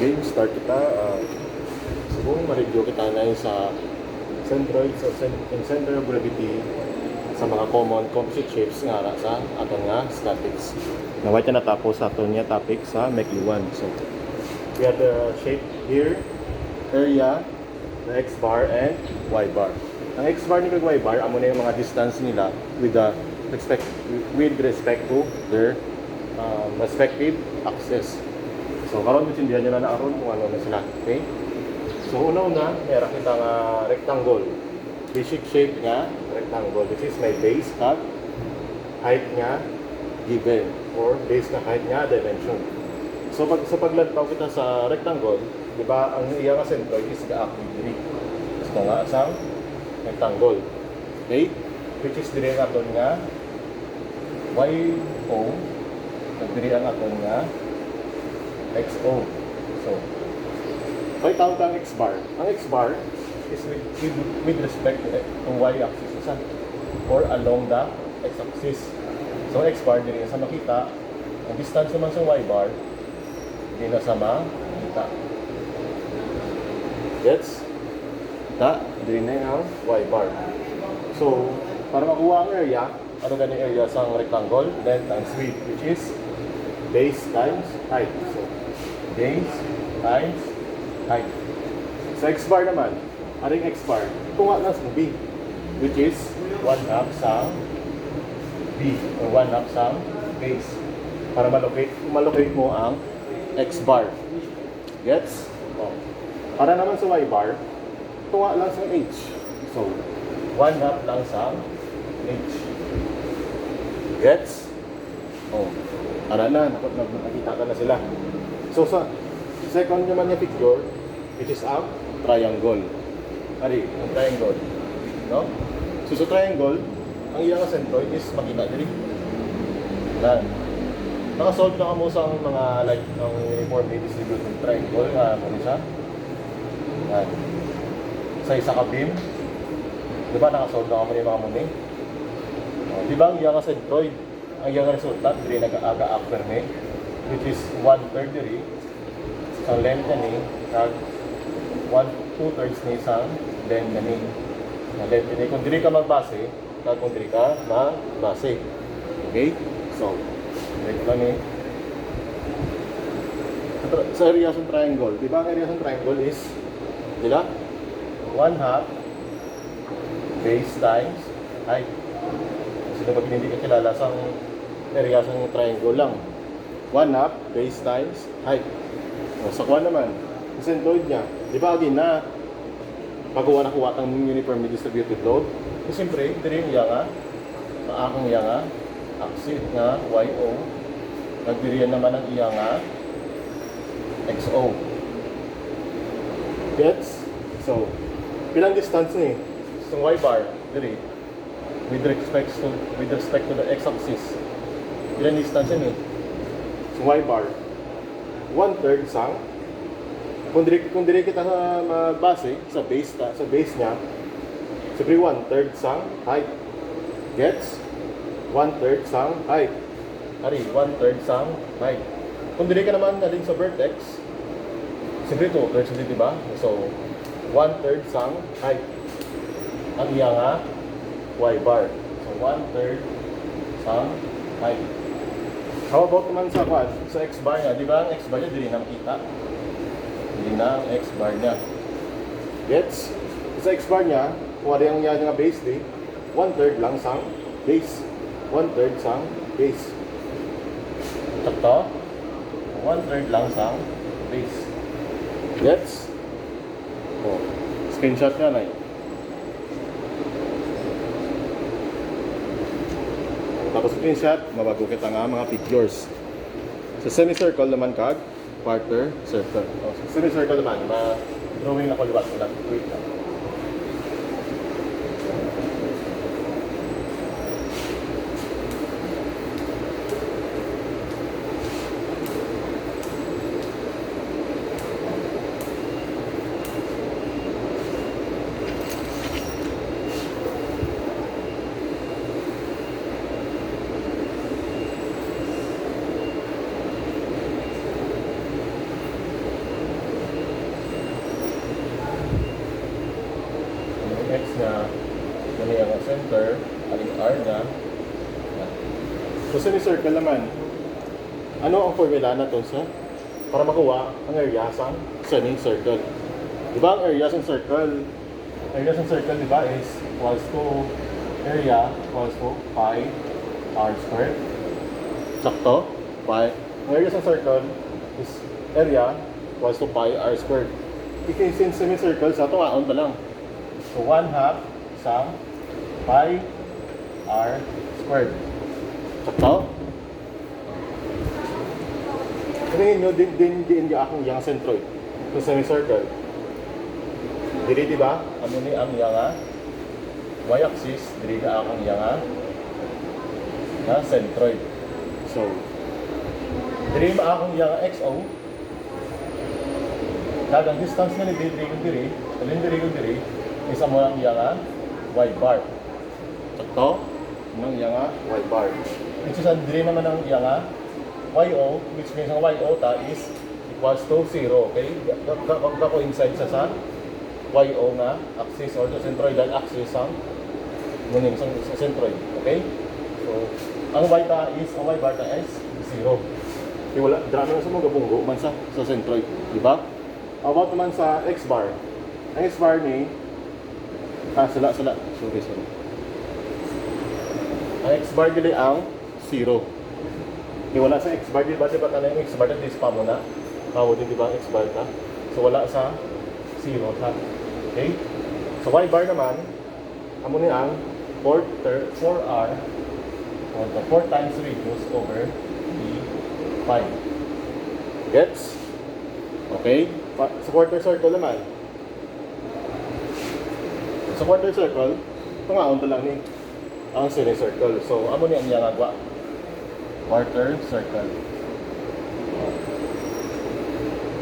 game, start kita. So kung ma-review kita na yun sa centroid, so in center of gravity sa mga common composite shapes nga sa aton nga statics. Naway na natapos sa aton nga topic sa MECU 1. So we have the shape here, area, the x bar and y bar. Ang x bar ni kag y bar amo na yung mga distance nila with respect to their respective axis. So karon maintindihan niyo na aron kung ano na sila. Okay? So una-una, meron kita nga rectangle. Basic shape nga rectangle. This is my base at height nga given or base na height nga dimension. So sa paglantaw kita sa rectangle, di ba, ang iya nga centroid is ga-active diri. So nga sang rectangle. Okay? Which is diri nga aton nga YO, diri ang aton nga XO. So, may tawag ang X bar. Ang X bar is with respect to Y axis isa or along the X axis. So, X bar diri sa makita. Ang distance naman sa Y bar diri na sa makita. Gets? Kita, diri na yung Y bar. So, para makuha ang area, ano ganang area sa rectangle? Length times width, which is base times height. So, base times height. Sa x bar naman, aring x bar, tunga na sa b, which is 1/2 sa b, or 1/2 sa base. Para malocate mo ang x bar. Gets? Oh. Para naman sa y bar, tunga lang sa h. So, 1/2 lang sa h. Gets? Oh. Para na, nakita ka na sila. So sa second naman yung picture, which is ang triangle. Ari, ang triangle. No? So sa triangle, ang iyang centroid is makita diri. Yan. Nakasolve na kamo sa mga like ng uniformly distributed triangle nga ano siya. Yan. Sa isa ka beam, di ba nakasolve na kamo yung mga muni? Di ba ang iyang centroid, ang iyang resultat diri nag-aga affirme, which is 1/3 diri sa length ni kag 1/2 ni sa length ni. Sa length ni kung diri ka magbase, kag kung diri ka magbase. Okay? So, ito lang ni sa area sa triangle. Di ba ang area sa triangle is dila 1/2 base times height. Kasi kapag hindi ka kilala sa area sa triangle lang, 1/2 base times height. Sa kuha naman, yung centroid niya, di ba again na pagkuha na kuha ang uniformly distributed load? So siyempre, diri yung nga, maakong nga, axis nga, YO, nagdiriyan naman ang iya nga, XO. Gets? So, bilang distance ni, itong Y bar, diri, with respect to the x-axis, ilan distance yun eh? So y bar 1/3 sang kung diri kita magbase sa base niya, siyempre 1/3 sang height. Gets? 1/3 sang height. Ari, 1/3 sang height. Kung diri ka naman na din sa vertex, siyempre 2/3 di ba? So 1/3 sang height. Ang iya nga y bar. So 1/3 sang height. How about naman sa quad? Sa x bar niya, di ba ang x bar niya dili na makita? Dili na ang x bar niya. Gets? Sa x bar niya, kung ano yung nga base di, 1/3 lang sang base. 1/3 sang base. Sakto? 1/3 lang sang base. Gets? Oh, screenshot nga na yun. Tapos screenshot, mabago kita nga mga figures. Sa semicircle naman kag quarter circle. Sa semicircle naman, drawing na ko liwat ko lang. Wait lang. quarter, aling R na. So semicircle naman, ano ang formula na to sa para makuha ang area sa semicircle? Diba ang area sa circle? Area sa circle, diba, is equals to area equals to pi r squared. Sakto? Pi. Ang area sa circle is area equals to pi r squared. Since semicircle, sa tuwaon pa lang. So 1/2 sa pi r squared. Sakto? Tingin nyo, din akong yang centroid. Kung semicircle. Diri, diba? Ano ni ang yang y-axis, diri ka akong yang na centroid. So, diri ma akong yang xo. Dagang distance nga ni diri is amo ang yang y bar. Sakto? Ang yang y bar. Which is diri naman ang yang yo, which means ang yo ta is equals to 0, okay? Ka-coincide sa yo nga axis or the centroidal axis ang muning sa centroid, okay? So, ang y ta is, ang y bar ta is 0. Okay, wala, drama na sa mga bunggo man sa centroid, di ba? About naman sa x bar. Ang x bar ni, sorry. Ang x bar dili ang 0. Okay, wala sa x bar, di ba ka na yung x bar na dispa mo na? Kawo din, di ba, x bar ka? So, wala sa 0 ta. Okay? So, y bar naman, amo ni ang 4r or the 4 times radius over the 5. Gets? Okay? Sa quarter circle naman. Sa quarter circle, tungaon to lang ni ang semicircle. So, amo ni ang yangagwa. Quarter circle.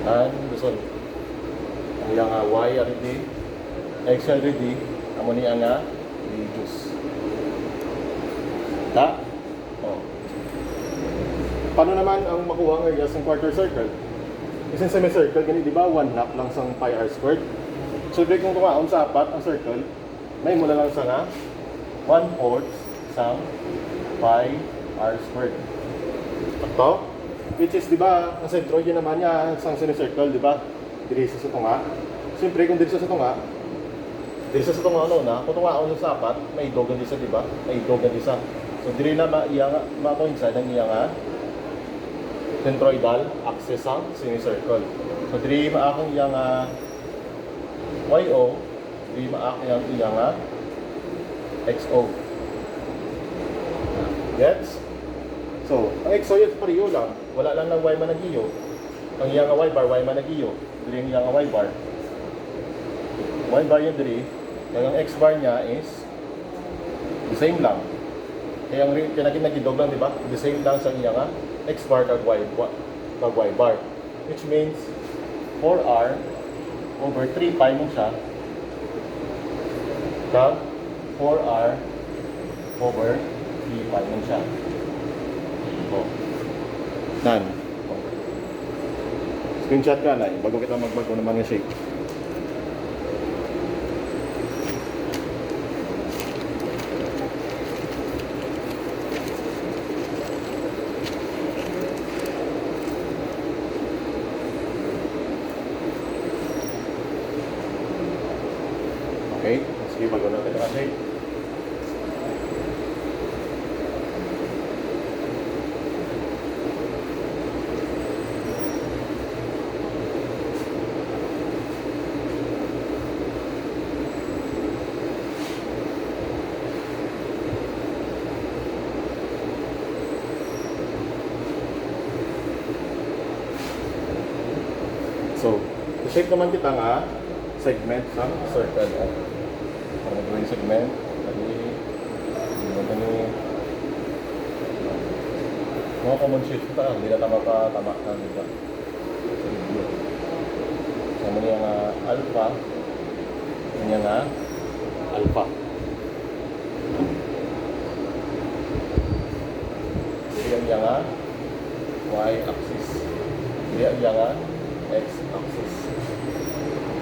And gusto ang yang y already, x already, amo ni ang radius. Ta? Oh. Paano naman ang makuha ang area sa quarter circle? Kasi semicircle, ganito, di ba? 1/2 lang sa pi r squared. So, kung tumaon sa apat ang circle, may mula lang sa nga 1/4 sa pi r squared. Ito, which is, di ba, ang centroid yun naman niya sa semicircle, di ba? Diri sa tunga. Siyempre, kung diri sa tunga, ano na, kung tungaon sa apat, may dogan isa, di ba? May dogan isa. So, diri na ma-coincide ang iyang centroidal axis ang semicircle. So, diri maakong iyang yo, diri maakong iyang xo. Gets? So, ang xo yun pariyo lang. Wala lang ng y managiyo. Ang iyang y bar, y managiyo. Diri ang iyang y bar. Y bar yun diri. Kaya ang x bar niya is the same lang. Kaya ang kinagidog lang, di ba? The same lang sa iyang x bar kag y bar. Which means 4r over 3 pi mo siya kag 4r over 3 pi mo siya. Oh. Nan. Oh. Screenshot ka na, bago kita magbago naman ng shape. Okay, sige, bago natin ito kasi. So, shape naman kita nga segment sa circle. Para gawin segment, mga common sheet kita, hindi na tama ka dito sa video. So, ano yung alpha, ano yung alpha. Hindi yung y-axis, hindi yung x-axis.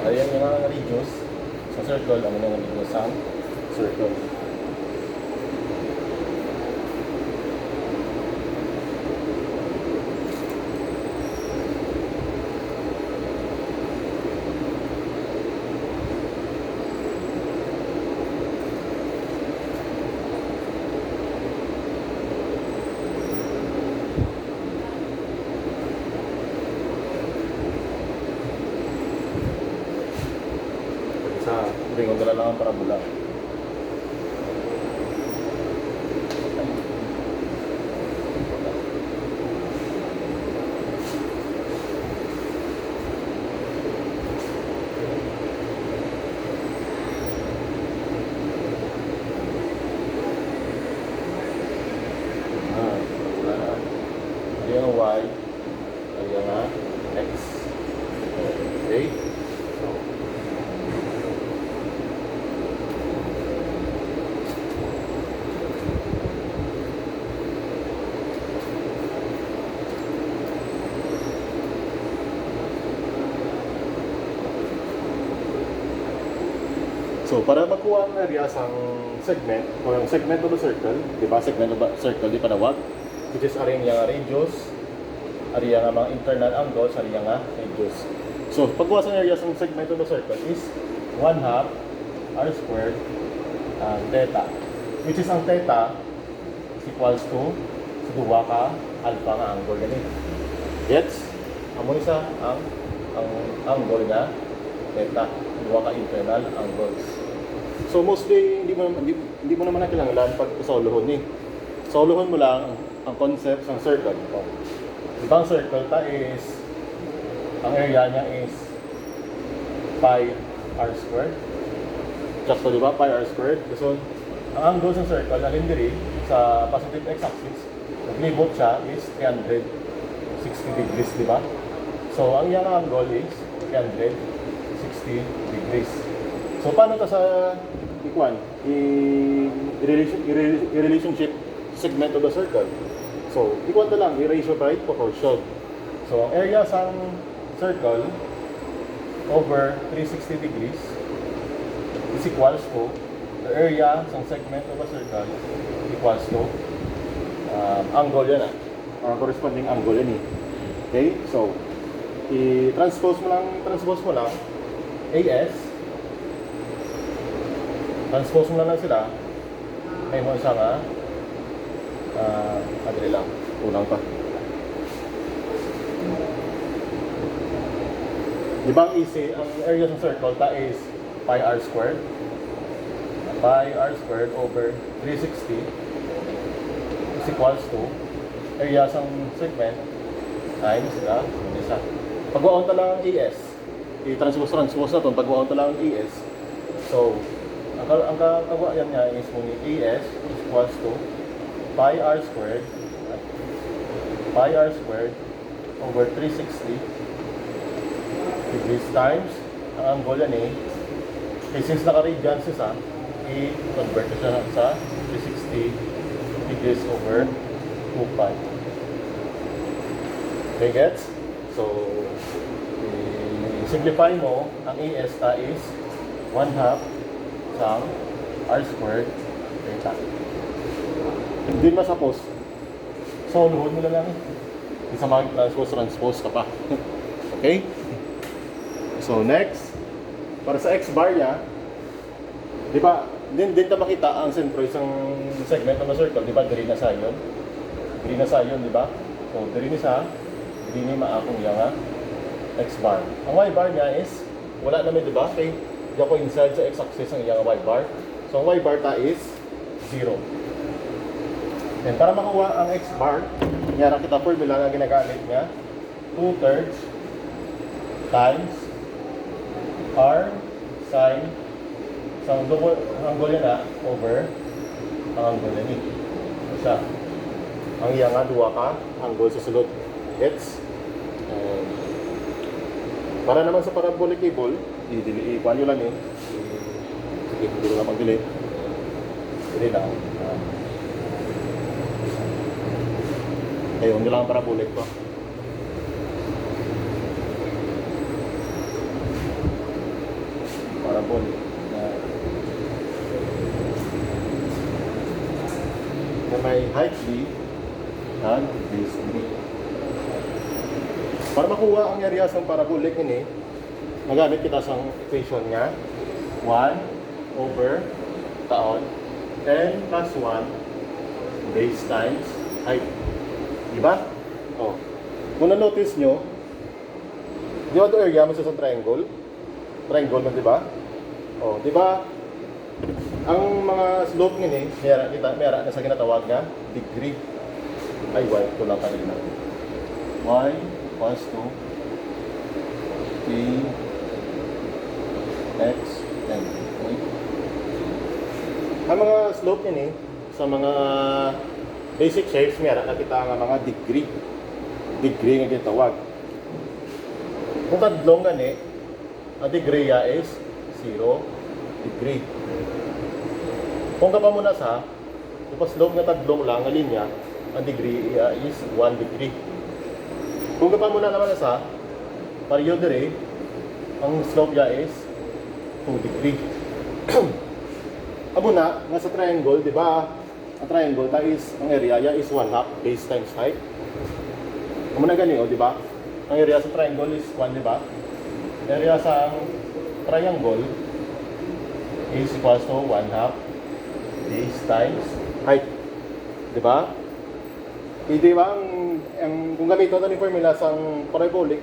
Ayan yung radius sa circle, ano yung radius sa circle. Ringon nila lang ang parabola. Wala na. Ari ang Y, ari ang X. Okay? So, para makuha ang area sa segment, o yung segment of the circle, di ba? Segment of the circle, di panawag, which is ari nga radius, ari nga mga internal angles, ari nga radius. So, pagkuha sa area sa segment of the circle is 1/2 r squared theta, which is ang theta is equals to sa duwa ka alpha nga angle ganito. Gets? Amo isa ang angle nga theta, duwa ka internal angles. So mostly hindi mo naman na kailangan pag solohon eh. Solohon mo lang ang concept ng circle. Oh. Diba ang circle ta is ang area niya is pi r squared. Just so diba pi r squared. So ang angle ng circle alin diri sa positive x-axis, naglibot siya is 360 degrees, diba? So ang iyang angle is 360 degrees. So paano ta sa i-relationship segment of the circle? So ikuan ta lang i-ratio by proportion. So ang area sa circle over 360 degrees is equals to the area sa segment of a circle equals to angle yan corresponding angle yan eh. Okay? So i-transpose mo lang AS. Transpose mo lang sila. May mo isa nga adre lang. Unang pa. Di ba ang easy, ang area ng circle ta is pi r squared. Pi r squared over 360 is equals to area ng segment times the isa. Pag-waon ta lang ang AS. I-transpose na ito. Pag-waon ta lang ang AS. So, ang kagawayan niya is kung AS is equals to pi r squared over 360 degrees times ang angle yan eh. Since naka-radians siya, i-convert siya sa 360 degrees over 2 pi. Okay, gets? So, simplify mo, ang AS ta is 1/2 sang r squared theta. Hindi masapos. So, luhod mo na lang. Isa mag-transpose ka pa. Okay? So, next. Para sa x bar niya, di ba, din ta makita ang sentro isang segment ng circle, di ba, diri na sa yun. Diri na sa yun, di ba? So, diri ni ni maakong yang x bar. Ang y bar niya is, wala naman, di ba? Okay, di ako inside sa x-axis ng yang y bar. So, ang y bar ta is 0. And para makuha ang x bar, nyara kita formula na ginagamit niya, 2/3 times r sine sa angle na over ang angle ni. Isa. Ang iya nga duwa ka angle sa sulod. Gets? Para naman sa parabolic cable, i-kuha nyo lang eh. Sige, hindi ko na mag-delete. Delete lang. Ayun, nyo lang ang parabolic ko. Parabolic. Na may height B and base B. Para makuha ang area ng parabolic ini, magamit kita sa equation nga 1 over taon 10 plus 1 base times height. Diba? Oh. Kung na-notice nyo, di ba ito area mo sa triangle? Triangle man, diba? Oh, di ba? Ang mga slope ngayon eh, mayara na sa ginatawag na degree. Ay, y, ito lang kanina. Y equals to T X M. Okay? Ang mga slope ngayon eh, sa mga basic shapes, mayara na kita nga mga degree. Degree nga ginatawag. Kung tadlong gani, ang degree ya is 0 degree. Kung ka pa muna sa, tapos slope nga tadlong lang ang linya, ang degree ya is 1 degree. Kung ka pa muna naman sa, pareho dire, ang slope ya is 2 degree. Amo na, nga sa triangle, di ba? Ang triangle, is, ang area ya is 1/2 base times height. Amo na gani, di ba? Ang area sa triangle is 1, di ba? Area sa triangle is equals to 1/2 base times height. Di ba? Di ba kung gamito ito ni formula sa parabolic,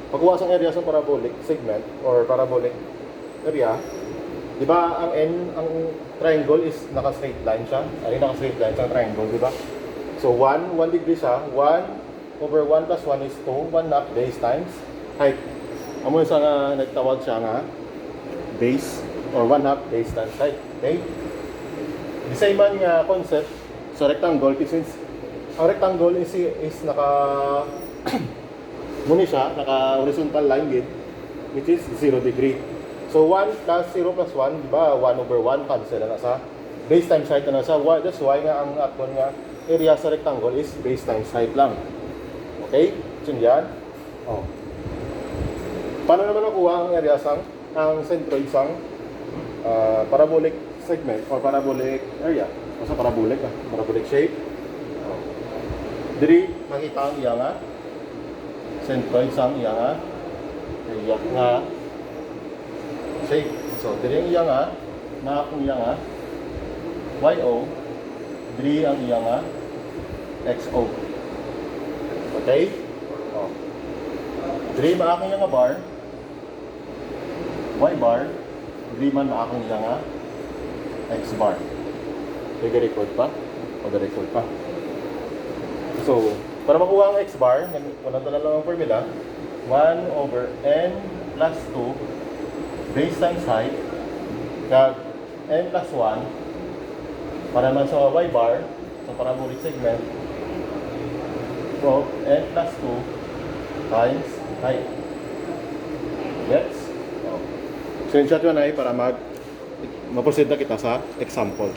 pagkuha sa area sa parabolic segment or parabolic area, di ba ang triangle is naka-straight line siya. Ay, naka-straight line sa triangle, di ba? So 1 degree siya, 1/1 plus 1 is 2, 1/2 base times height. Amo sa nga nagtawag siya nga base or 1/2 base times height. Okay? The same man nga concept sa rectangle, since ang rectangle is naka muni siya, naka horizontal line gid, which is 0 degree. So 1 plus 0 plus 1, di ba? 1/1 cancel na sa base times height na sa. That's why nga ang aton nga area sa rectangle is base times height lang. Okay? So yan. Oh. Paano naman nakuha ang area ang centroid sang parabolic segment or parabolic area? O sa parabolic shape. Oh. Diri makita ang iya nga centroid sang iya nga shape. So diri ang iya nga akong iya nga YO, diri ang iya nga XO. Okay? Oh. Diri maakong iya nga bar, Y bar, diri man maakong iya nga X bar. Nag-record pa? Mag-record pa. So, para makuha ang X bar, wala na lang ang formula, 1/n plus 2 base times height kag n plus 1 para naman sa Y bar, sa parabolic segment, so n plus 2 times height. Gets? Screenshot yun ay para maproceed na kita sa example.